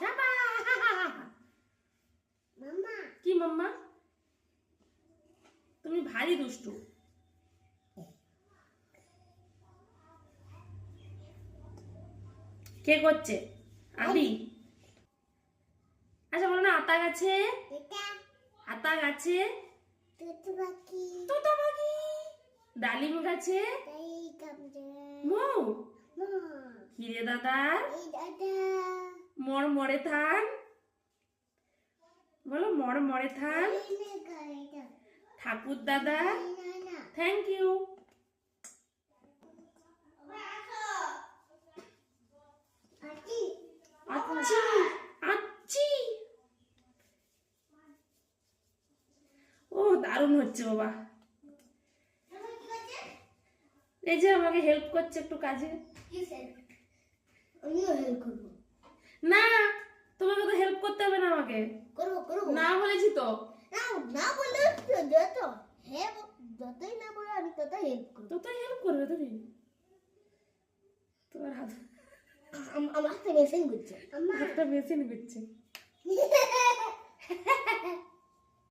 চাপা। মাম্মা কি মাম্মা? তুমি ভারী দুষ্টু। কে করছে? আবি। আচ্ছা বলো না, আতা গাছে, এটা আতা গাছে তুতু পাখি তোতা পাখি, ডালিম গাছে তাই কামড়ে মৌ। মা হিরে দাদা এই দাদা মরমরে থান, বলো মরমরে থান। এই না গাইটা ঠাকুর দাদা না না থ্যাংক ইউ। আটি আচ্ছি আচ্ছি। ও দারুণ হচ্ছে বাবা। এই যে আমাকে হেল্প করছে একটু কাজে। আমিও হেল্প করবো। না, তোমাকে তো হেল্প করতে হবে না আমাকে। করবো করবো না বলেছি তো। না না বললে যত হ্যাঁ যতই না বলে আমি ততই হেল্প করবো। তো তাই হেল্প করবে তুমি। তোমার হাত আমার হাতে মেশিন ঘুরছে। হাতটা মেশিন করছে।